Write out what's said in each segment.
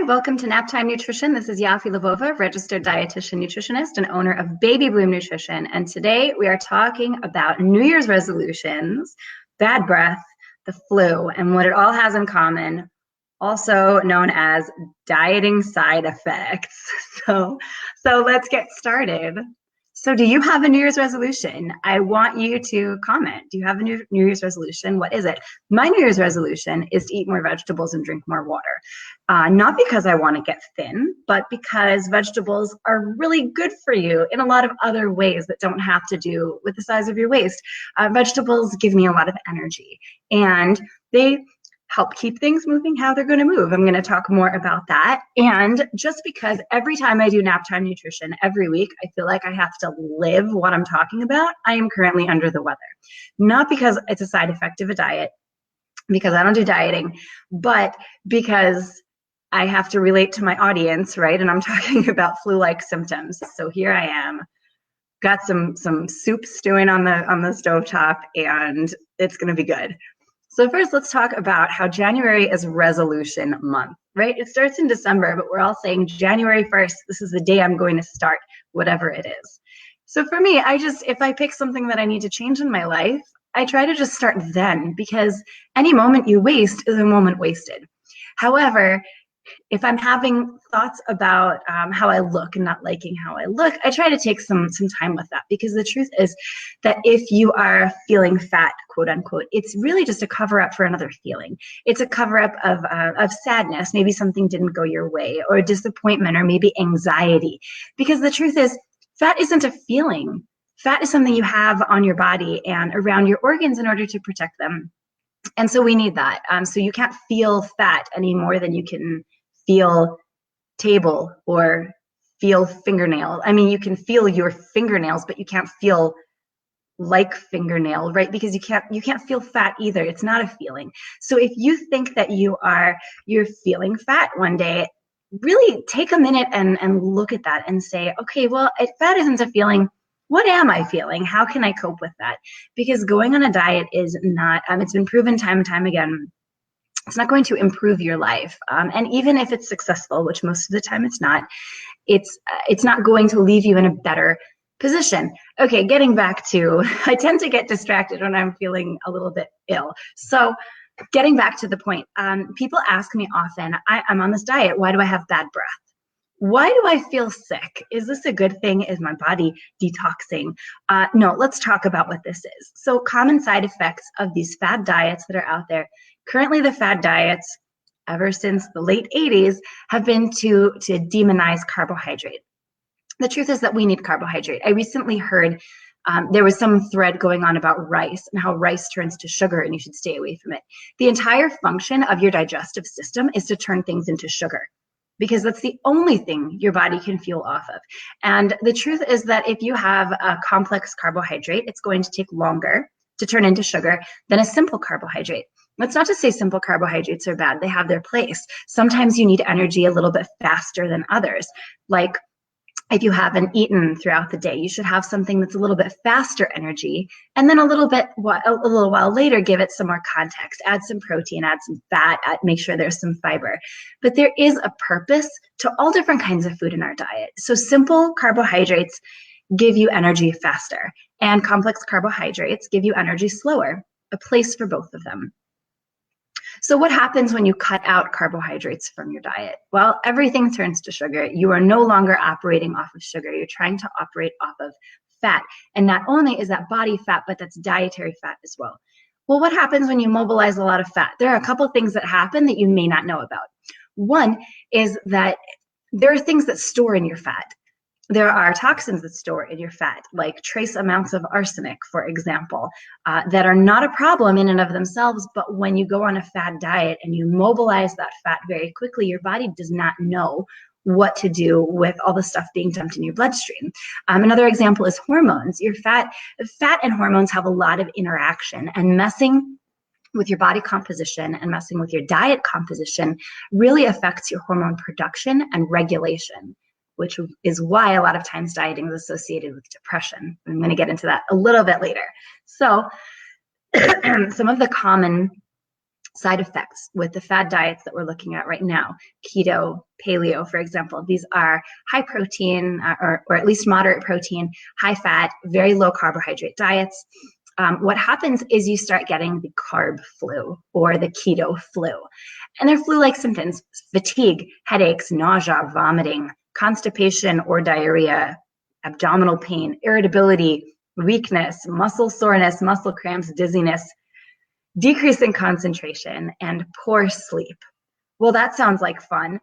Hi, welcome to Naptime Nutrition. This is Yaffi Lvova, registered dietitian, nutritionist, and owner of Baby Bloom Nutrition. And today we are talking about New Year's resolutions, bad breath, the flu, and what it all has in common, also known as dieting side effects. So let's get started. So do you have a New Year's resolution? I want you to comment. Do you have a New Year's resolution? What is it? My New Year's resolution is to eat more vegetables and drink more water. Not because I want to get thin, but because vegetables are really good for you in a lot of other ways that don't have to do with the size of your waist. Vegetables give me a lot of energy, and they help keep things moving how they're going to move. I'm going to talk more about that. And just because every time I do Naptime Nutrition every week, I feel like I have to live what I'm talking about, I am currently under the weather. Not because it's a side effect of a diet, because I don't do dieting, but because I have to relate to my audience, right? And I'm talking about flu-like symptoms. So here I am, got some soup stewing on the stovetop, and it's going to be good. So first, let's talk about how January is resolution month, right? It starts in December, but we're all saying January 1st, this is the day I'm going to start whatever it is. So for me, if I pick something that I need to change in my life, I try to just start then, because any moment you waste is a moment wasted. However, if I'm having thoughts about how I look and not liking how I look, I try to take some time with that, because the truth is that if you are feeling fat, quote unquote, it's really just a cover up for another feeling. It's a cover up of sadness. Maybe something didn't go your way, or disappointment, or maybe anxiety. Because the truth is, fat isn't a feeling. Fat is something you have on your body and around your organs in order to protect them. And so we need that. So you can't feel fat any more than you can feel table or feel fingernail. I mean, you can feel your fingernails, but you can't feel like fingernail, right? Because you can't feel fat either. It's not a feeling. So if you think that you're feeling fat one day, really take a minute and look at that and say, okay, well, if fat isn't a feeling, what am I feeling? How can I cope with that? Because going on a diet is not, it's been proven time and time again, it's not going to improve your life. And even if it's successful, which most of the time it's not going to leave you in a better position. Okay, getting back to, I tend to get distracted when I'm feeling a little bit ill. So getting back to the point, people ask me often, I'm on this diet, why do I have bad breath? Why do I feel sick? Is this a good thing? Is my body detoxing? No, let's talk about what this is. So common side effects of these fad diets that are out there. Currently, the fad diets, ever since the late 80s, have been to demonize carbohydrate. The truth is that we need carbohydrate. I recently heard there was some thread going on about rice and how rice turns to sugar and you should stay away from it. The entire function of your digestive system is to turn things into sugar, because that's the only thing your body can fuel off of. And the truth is that if you have a complex carbohydrate, it's going to take longer to turn into sugar than a simple carbohydrate. That's not to say simple carbohydrates are bad. They have their place. Sometimes you need energy a little bit faster than others. Like if you haven't eaten throughout the day, you should have something that's a little bit faster energy, and then a little while later, give it some more context, add some protein, add some fat, make sure there's some fiber. But there is a purpose to all different kinds of food in our diet. So simple carbohydrates give you energy faster, and complex carbohydrates give you energy slower, a place for both of them. So what happens when you cut out carbohydrates from your diet? Well, everything turns to sugar. You are no longer operating off of sugar. You're trying to operate off of fat. And not only is that body fat, but that's dietary fat as well. Well, what happens when you mobilize a lot of fat? There are a couple of things that happen that you may not know about. One is that there are things that store in your fat. There are toxins that store in your fat, like trace amounts of arsenic, for example, that are not a problem in and of themselves, but when you go on a fad diet and you mobilize that fat very quickly, your body does not know what to do with all the stuff being dumped in your bloodstream. Another example is hormones. Your fat and hormones have a lot of interaction, and messing with your body composition and messing with your diet composition really affects your hormone production and regulation, which is why a lot of times dieting is associated with depression. I'm going to get into that a little bit later. So some of the common side effects with the fad diets that we're looking at right now. Keto, paleo, for example, these are high protein or at least moderate protein, high fat, very low carbohydrate diets. What happens is you start getting the carb flu or the keto flu. And they're flu-like symptoms: fatigue, headaches, nausea, vomiting, constipation or diarrhea, abdominal pain, irritability, weakness, muscle soreness, muscle cramps, dizziness, decrease in concentration, and poor sleep. Well, that sounds like fun.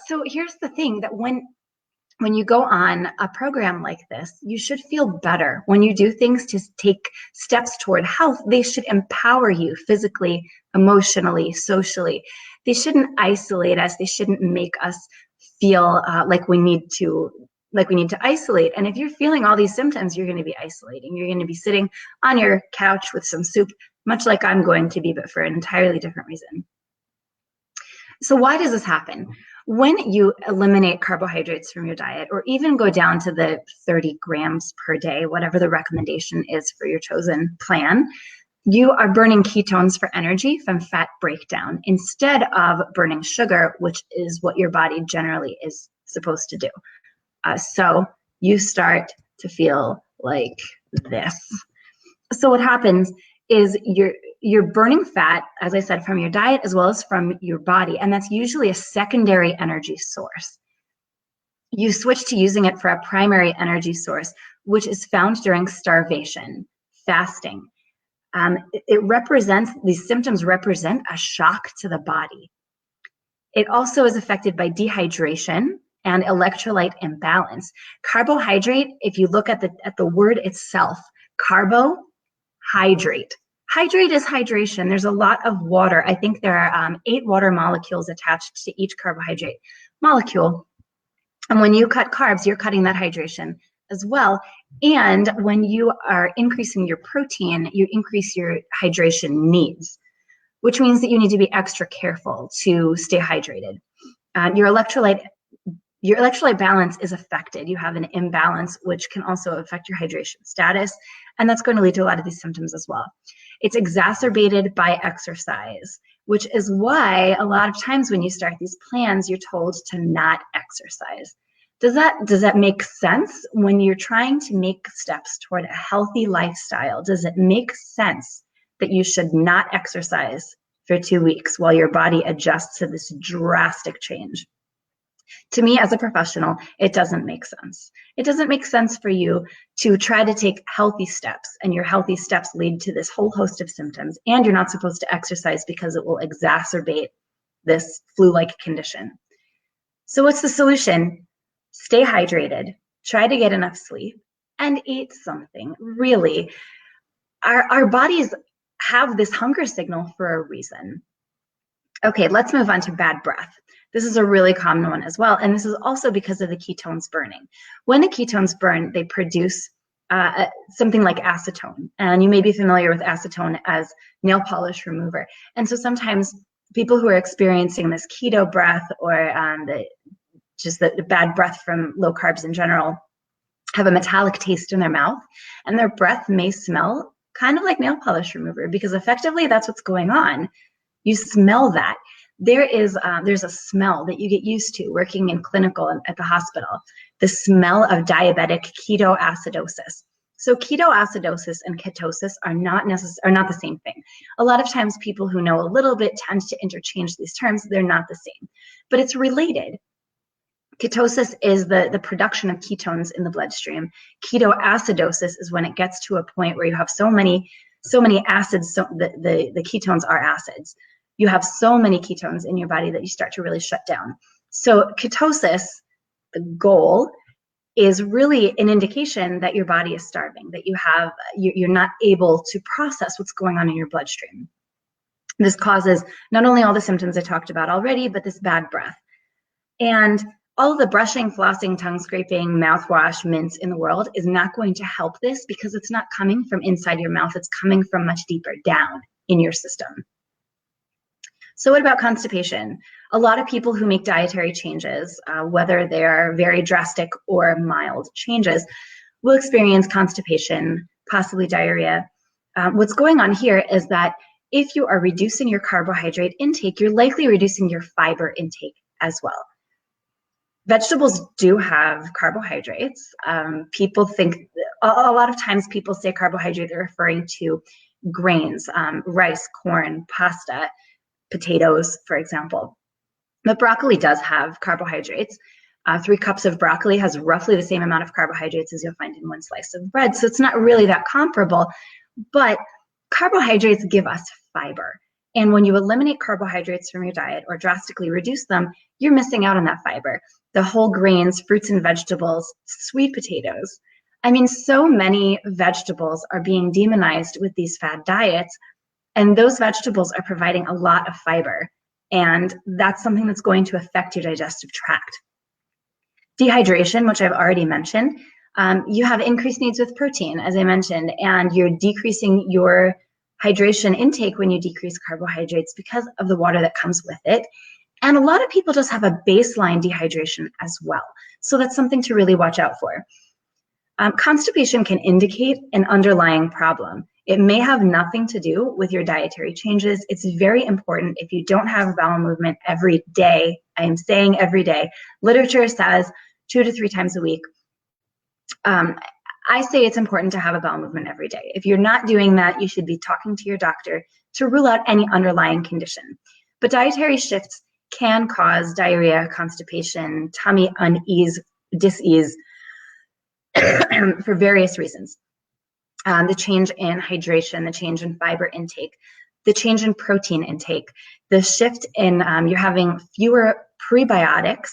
So here's the thing, that when you go on a program like this, you should feel better. When you do things to take steps toward health, they should empower you physically, emotionally, socially. They shouldn't isolate us. They shouldn't make us feel like we need to isolate. And if you're feeling all these symptoms, you're going to be isolating. You're going to be sitting on your couch with some soup, much like I'm going to be, but for an entirely different reason. So why does this happen? When you eliminate carbohydrates from your diet, or even go down to the 30 grams per day, whatever the recommendation is for your chosen plan, you are burning ketones for energy from fat breakdown instead of burning sugar, which is what your body generally is supposed to do. So you start to feel like this. So what happens is you're burning fat, as I said, from your diet as well as from your body, and that's usually a secondary energy source. You switch to using it for a primary energy source, which is found during starvation, fasting. These symptoms represent a shock to the body. It also is affected by dehydration and electrolyte imbalance. Carbohydrate, if you look at the word itself, carbohydrate. Hydrate is hydration. There's a lot of water. I think there are 8 water molecules attached to each carbohydrate molecule. And when you cut carbs, you're cutting that hydration as well. And when you are increasing your protein, you increase your hydration needs, which means that you need to be extra careful to stay hydrated. Your electrolyte balance is affected. You have an imbalance, which can also affect your hydration status, and that's going to lead to a lot of these symptoms as well. It's exacerbated by exercise, which is why a lot of times when you start these plans, you're told to not exercise. Does that make sense? When you're trying to make steps toward a healthy lifestyle, does it make sense that you should not exercise for 2 weeks while your body adjusts to this drastic change? To me, as a professional, it doesn't make sense. It doesn't make sense for you to try to take healthy steps, and your healthy steps lead to this whole host of symptoms, and you're not supposed to exercise because it will exacerbate this flu-like condition. So what's the solution? Stay hydrated, try to get enough sleep, and eat something. Really, our bodies have this hunger signal for a reason. Okay, let's move on to bad breath. This is a really common one as well, and this is also because of the ketones burning. When the ketones burn, they produce something like acetone, and you may be familiar with acetone as nail polish remover. And so sometimes people who are experiencing this keto breath or the bad breath from low carbs in general have a metallic taste in their mouth, and their breath may smell kind of like nail polish remover, because effectively that's what's going on. You smell that. There's a smell that you get used to working in clinical at the hospital, the smell of diabetic ketoacidosis. So ketoacidosis and ketosis are not the same thing. A lot of times people who know a little bit tend to interchange these terms. They're not the same, but it's related. Ketosis is the production of ketones in the bloodstream. Ketoacidosis is when it gets to a point where you have so many acids, so the ketones are acids. You have so many ketones in your body that you start to really shut down. So ketosis, the goal, is really an indication that your body is starving, that you're not able to process what's going on in your bloodstream. This causes not only all the symptoms I talked about already, but this bad breath. And all the brushing, flossing, tongue scraping, mouthwash, mints in the world is not going to help this, because it's not coming from inside your mouth. It's coming from much deeper down in your system. So what about constipation? A lot of people who make dietary changes, whether they are very drastic or mild changes, will experience constipation, possibly diarrhea. What's going on here is that if you are reducing your carbohydrate intake, you're likely reducing your fiber intake as well. Vegetables do have carbohydrates. People think, a lot of times people say carbohydrate, they're referring to grains, rice, corn, pasta, potatoes, for example. But broccoli does have carbohydrates. 3 cups of broccoli has roughly the same amount of carbohydrates as you'll find in 1 slice of bread. So it's not really that comparable, but carbohydrates give us fiber. And when you eliminate carbohydrates from your diet or drastically reduce them, you're missing out on that fiber. The whole grains, fruits and vegetables, sweet potatoes. I mean, so many vegetables are being demonized with these fad diets, and those vegetables are providing a lot of fiber. And that's something that's going to affect your digestive tract. Dehydration, which I've already mentioned, you have increased needs with protein, as I mentioned, and you're decreasing your hydration intake when you decrease carbohydrates because of the water that comes with it. And a lot of people just have a baseline dehydration as well. So that's something to really watch out for. Constipation can indicate an underlying problem. It may have nothing to do with your dietary changes. It's very important if you don't have bowel movement every day. I am saying every day. Literature says 2 to 3 times a week. I say it's important to have a bowel movement every day. If you're not doing that, you should be talking to your doctor to rule out any underlying condition. But dietary shifts can cause diarrhea, constipation, tummy unease, dis-ease for various reasons. The change in hydration, the change in fiber intake, the change in protein intake, the shift in you're having fewer prebiotics,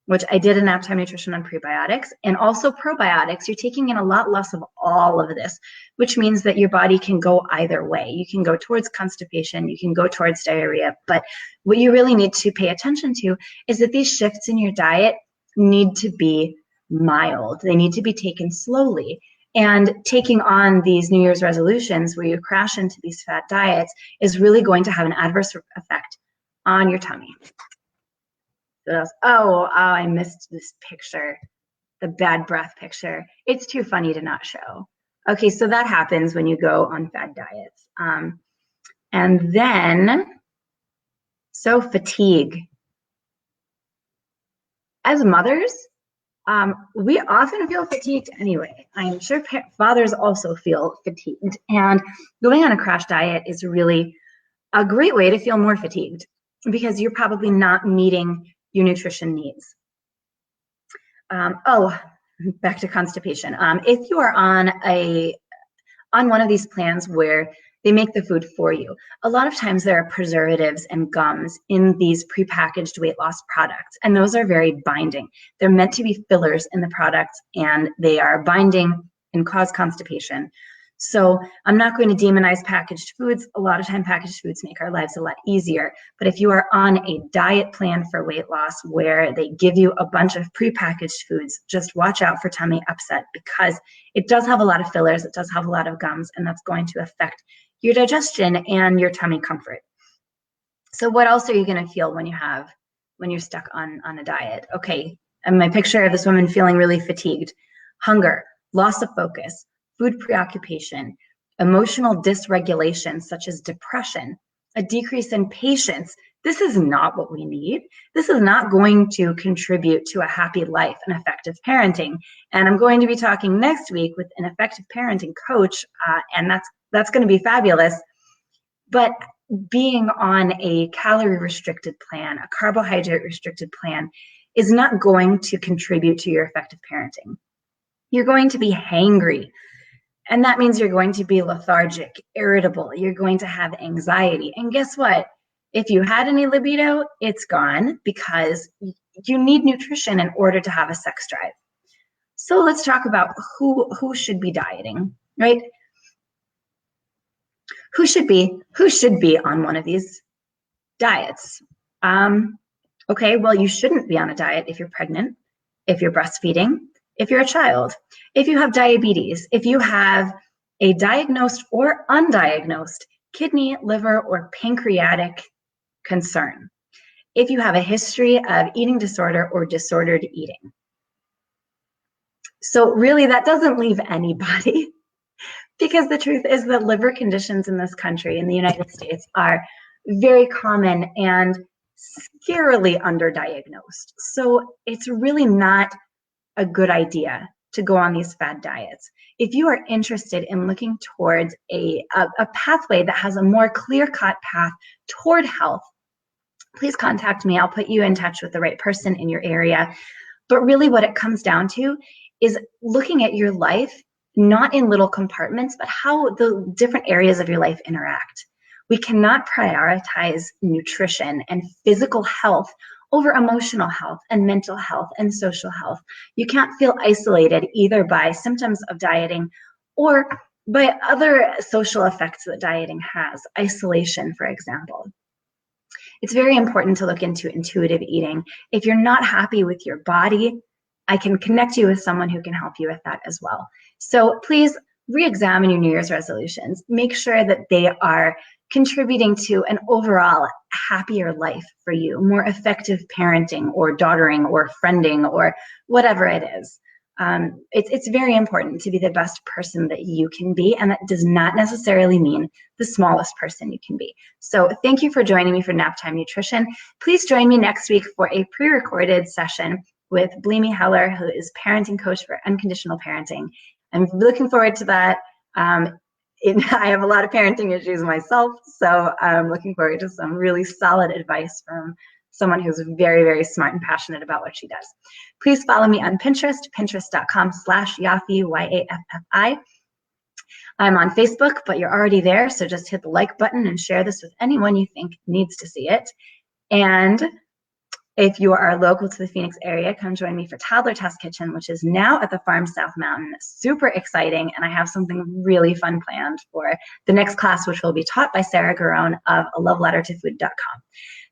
which I did an Nap-Time Nutrition on prebiotics, and also probiotics. You're taking in a lot less of all of this, which means that your body can go either way. You can go towards constipation, you can go towards diarrhea, but what you really need to pay attention to is that these shifts in your diet need to be mild. They need to be taken slowly. And taking on these New Year's resolutions where you crash into these fat diets is really going to have an adverse effect on your tummy. Oh, I missed this picture, the bad breath picture. It's too funny to not show. Okay, so that happens when you go on fad diets. And then, so fatigue. As mothers, we often feel fatigued anyway. I'm sure fathers also feel fatigued. And going on a crash diet is really a great way to feel more fatigued because you're probably not meeting your nutrition needs. Back to constipation. If you are on one of these plans where they make the food for you, a lot of times there are preservatives and gums in these prepackaged weight loss products, and those are very binding. They're meant to be fillers in the products, and they are binding and cause constipation. So I'm not going to demonize packaged foods. A lot of time packaged foods make our lives a lot easier. But if you are on a diet plan for weight loss where they give you a bunch of prepackaged foods, just watch out for tummy upset because it does have a lot of fillers, it does have a lot of gums, and that's going to affect your digestion and your tummy comfort. So what else are you going to feel when you're stuck on a diet? Okay, and my picture of this woman feeling really fatigued. Hunger, loss of focus, food preoccupation, emotional dysregulation such as depression, a decrease in patience. This is not what we need. This is not going to contribute to a happy life and effective parenting. And I'm going to be talking next week with an effective parenting coach, and that's going to be fabulous. But being on a calorie restricted plan, a carbohydrate restricted plan, is not going to contribute to your effective parenting. You're going to be hangry. And that means you're going to be lethargic, irritable. You're going to have anxiety. And guess what? If you had any libido, it's gone because you need nutrition in order to have a sex drive. So let's talk about who should be dieting, right? Who should be on one of these diets? Okay, well, you shouldn't be on a diet if you're pregnant, if you're breastfeeding, if you're a child, if you have diabetes, if you have a diagnosed or undiagnosed kidney, liver, or pancreatic concern, if you have a history of eating disorder or disordered eating. So really, that doesn't leave anybody Because the truth is that liver conditions in this country, in the United States, are very common and scarily underdiagnosed. So it's really not a good idea to go on these fad diets. If you are interested in looking towards a pathway that has a more clear-cut path toward health, please contact me. I'll put you in touch with the right person in your area. But really what it comes down to is looking at your life, not in little compartments, but how the different areas of your life interact. We cannot prioritize nutrition and physical health over emotional health and mental health and social health. You can't feel isolated either by symptoms of dieting or by other social effects that dieting has, isolation, for example. It's very important to look into intuitive eating. If you're not happy with your body, I can connect you with someone who can help you with that as well. So please re-examine your New Year's resolutions. Make sure that they are contributing to an overall happier life for you, more effective parenting or daughtering or friending or whatever it is. It's very important to be the best person that you can be, and that does not necessarily mean the smallest person you can be. So thank you for joining me for Naptime Nutrition. Please join me next week for a pre-recorded session with Bleemy Heller, who is parenting coach for unconditional parenting. I'm looking forward to that. I have a lot of parenting issues myself, so I'm looking forward to some really solid advice from someone who's very, very smart and passionate about what she does. Please follow me on Pinterest, pinterest.com/Yaffi, Y-A-F-F-I. I'm on Facebook, but you're already there, so just hit the like button and share this with anyone you think needs to see it. And if you are local to the Phoenix area, come join me for Toddler Test Kitchen, which is now at the Farm South Mountain. Super exciting, and I have something really fun planned for the next class, which will be taught by Sarah Garone of lovelettertofood.com.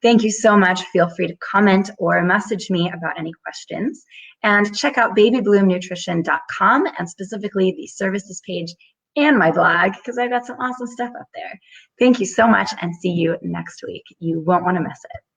Thank you so much. Feel free to comment or message me about any questions. And check out babybloomnutrition.com and specifically the services page and my blog, because I've got some awesome stuff up there. Thank you so much, and see you next week. You won't want to miss it.